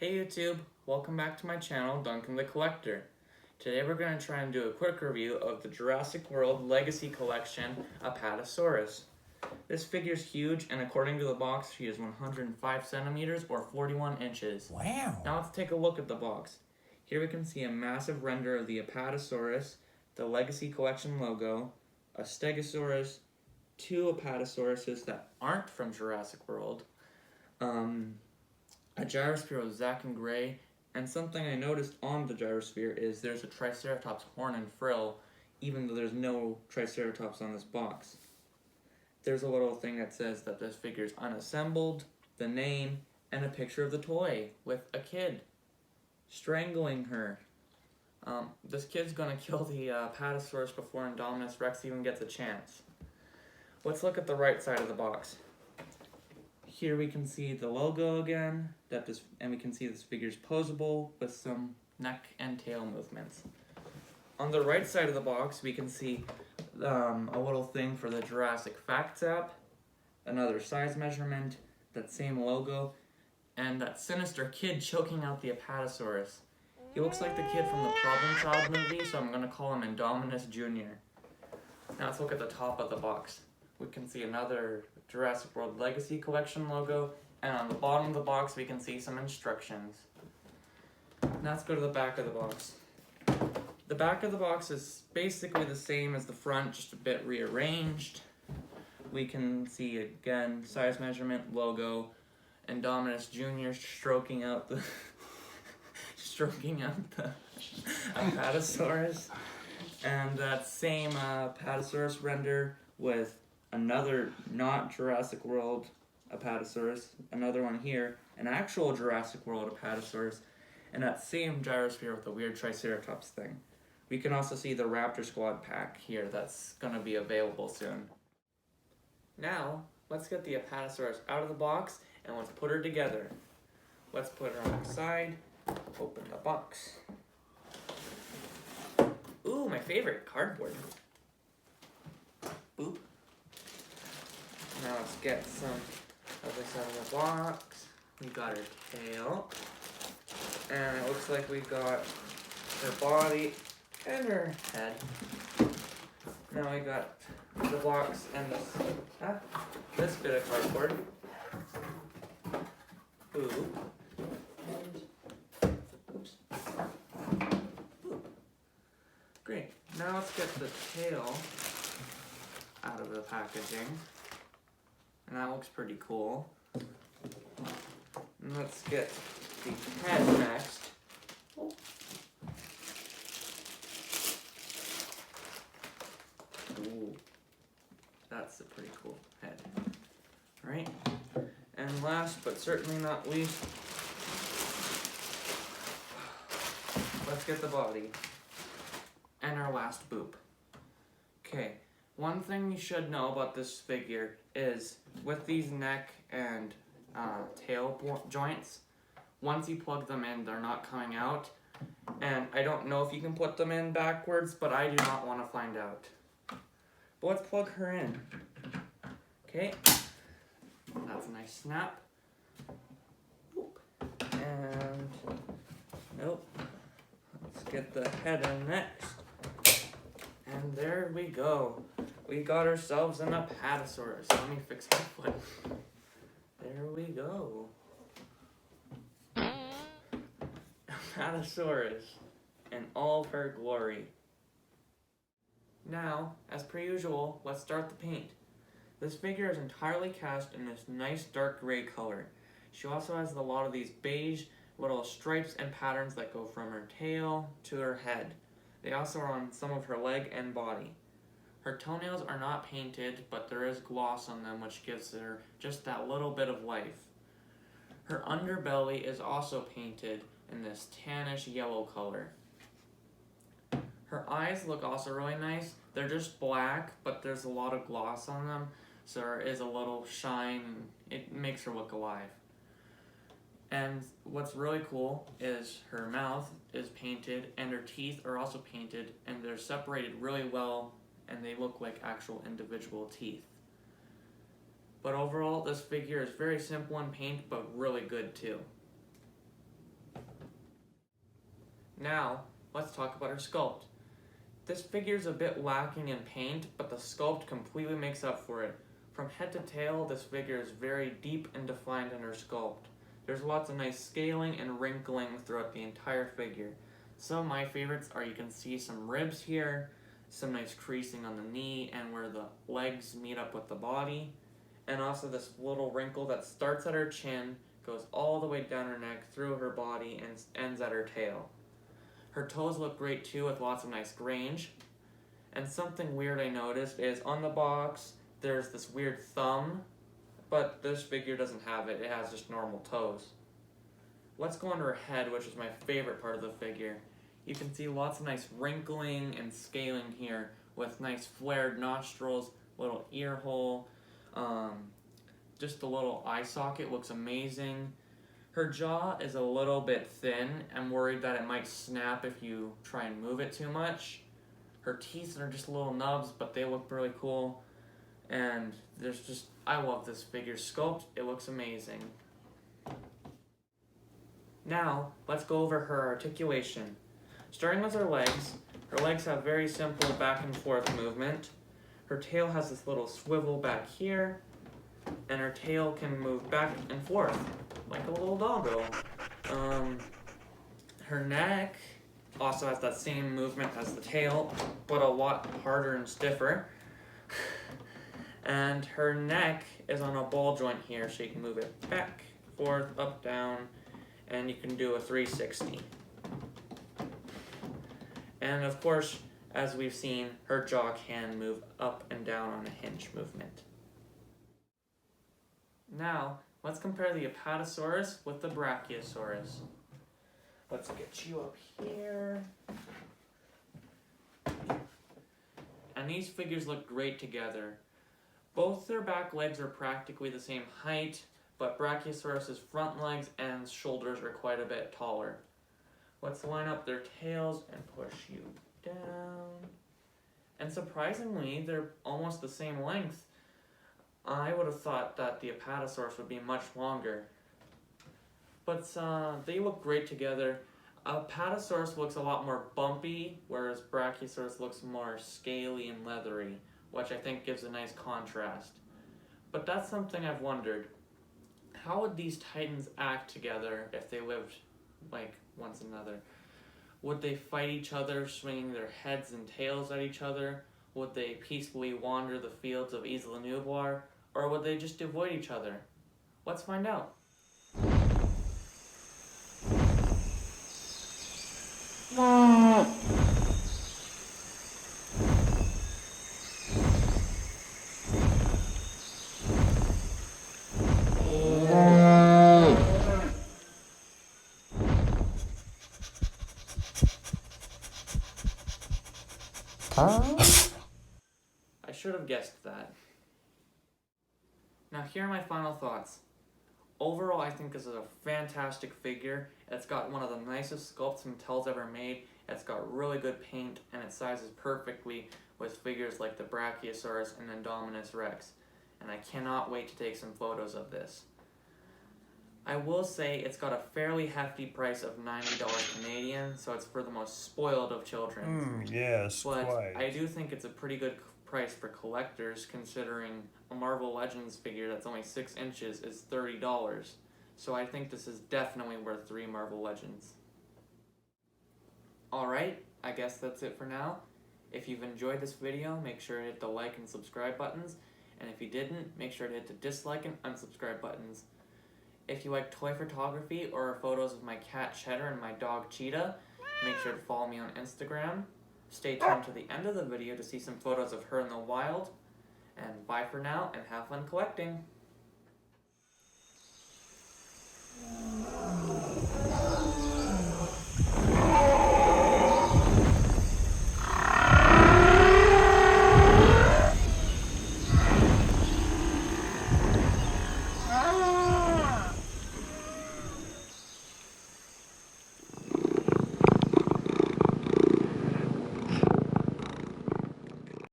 Hey YouTube, welcome back to my channel, Duncan the Collector. Today we're going to try and do a quick review of the Jurassic World Legacy Collection, Apatosaurus. This figure's huge, and according to the box, she is 105 centimeters or 41 inches. Wow! Now let's take a look at the box. Here we can see a massive render of the Apatosaurus, the Legacy Collection logo, a Stegosaurus, two Apatosauruses that aren't from Jurassic World, a gyrosphere with Zack and Gray, and something I noticed on the gyrosphere is there's a Triceratops horn and frill, even though there's no Triceratops on this box. There's a little thing that says that this figure is unassembled, the name, and a picture of the toy with a kid strangling her. This kid's gonna kill the Apatosaurus before Indominus Rex even gets a chance. Let's look at the right side of the box. Here we can see the logo again, and we can see this figure's posable with some neck and tail movements. On the right side of the box, we can see a little thing for the Jurassic Facts app, another size measurement, that same logo, and that sinister kid choking out the Apatosaurus. He looks like the kid from the Problem Child movie, so I'm going to call him Indominus Jr. Now let's look at the top of the box. We can see another Jurassic World Legacy Collection logo, and on the bottom of the box we can see some instructions. Now let's go to the back of the box. The back of the box is basically the same as the front, just a bit rearranged. We can see again size measurement, logo, Indominus Jr. stroking out the Apatosaurus, and that same Apatosaurus render with another not Jurassic World Apatosaurus, another one here, an actual Jurassic World Apatosaurus, and that same gyrosphere with the weird Triceratops thing. We can also see the Raptor Squad pack here that's going to be available soon. Now, let's get the Apatosaurus out of the box and let's put her together. Let's put her on the side, open the box. Ooh, my favorite, cardboard. Boop. Now let's get some other side of the box. We got her tail, and it looks like we got her body and her head. Now we got the box and this bit of cardboard. Ooh. And, oops. Ooh. Great. Now let's get the tail out of the packaging. And that looks pretty cool. And let's get the head next. Oh. Ooh, that's a pretty cool head. Alright, and last but certainly not least, let's get the body and our last boop. Okay. One thing you should know about this figure is with these neck and tail joints, once you plug them in, they're not coming out. And I don't know if you can put them in backwards, but I do not want to find out. But let's plug her in. Okay, that's a nice snap. And nope. Let's get the head in next. And there we go. We got ourselves an Apatosaurus. Let me fix my foot. There we go. Apatosaurus in all of her glory. Now, as per usual, let's start the paint. This figure is entirely cast in this nice dark gray color. She also has a lot of these beige little stripes and patterns that go from her tail to her head. They also are on some of her leg and body. Her toenails are not painted, but there is gloss on them, which gives her just that little bit of life. Her underbelly is also painted in this tannish yellow color. Her eyes look also really nice. They're just black, but there's a lot of gloss on them, so there is a little shine, and it makes her look alive. And what's really cool is her mouth is painted and her teeth are also painted, and they're separated really well and they look like actual individual teeth. But overall, this figure is very simple in paint but really good too. Now, let's talk about her sculpt. This figure's a bit lacking in paint, but the sculpt completely makes up for it. From head to tail, this figure is very deep and defined in her sculpt. There's lots of nice scaling and wrinkling throughout the entire figure. Some of my favorites are you can see some ribs here, some nice creasing on the knee and where the legs meet up with the body, and also this little wrinkle that starts at her chin, goes all the way down her neck, through her body, and ends at her tail. Her toes look great too with lots of nice range. And something weird I noticed is on the box, there's this weird thumb, but this figure doesn't have it. It has just normal toes. Let's go on to her head, which is my favorite part of the figure. You can see lots of nice wrinkling and scaling here with nice flared nostrils, little ear hole, just a little eye socket looks amazing. Her jaw is a little bit thin. I'm worried that it might snap if you try and move it too much. Her teeth are just little nubs, but they look really cool. And I love this figure's sculpt. It looks amazing. Now, let's go over her articulation. Starting with her legs have very simple back and forth movement. Her tail has this little swivel back here, and her tail can move back and forth like a little doggo. Her neck also has that same movement as the tail, but a lot harder and stiffer. And her neck is on a ball joint here, so you can move it back, forth, up, down, and you can do a 360. And of course, as we've seen, her jaw can move up and down on a hinge movement. Now, let's compare the Apatosaurus with the Brachiosaurus. Let's get you up here. And these figures look great together. Both their back legs are practically the same height, but Brachiosaurus's front legs and shoulders are quite a bit taller. Let's line up their tails and push you down. And surprisingly, they're almost the same length. I would have thought that the Apatosaurus would be much longer. But they look great together. Apatosaurus looks a lot more bumpy, whereas Brachiosaurus looks more scaly and leathery, which I think gives a nice contrast. But that's something I've wondered. How would these titans act together if they lived like once another? Would they fight each other, swinging their heads and tails at each other? Would they peacefully wander the fields of Isla Nublar? Or would they just avoid each other? Let's find out. I should have guessed that. Now here are my final thoughts. Overall, I think this is a fantastic figure. It's got one of the nicest sculpts Mattel's ever made. It's got really good paint, and it sizes perfectly with figures like the Brachiosaurus and Indominus Rex. And I cannot wait to take some photos of this. I will say it's got a fairly hefty price of $90 Canadian, so it's for the most spoiled of children. Yes, but quite. I do think it's a pretty good price for collectors, considering a Marvel Legends figure that's only 6 inches is $30. So I think this is definitely worth 3 Marvel Legends. Alright, I guess that's it for now. If you've enjoyed this video, make sure to hit the like and subscribe buttons. And if you didn't, make sure to hit the dislike and unsubscribe buttons. If you like toy photography or photos of my cat Cheddar and my dog Cheetah, make sure to follow me on Instagram. Stay tuned to the end of the video to see some photos of her in the wild. And bye for now, and have fun collecting!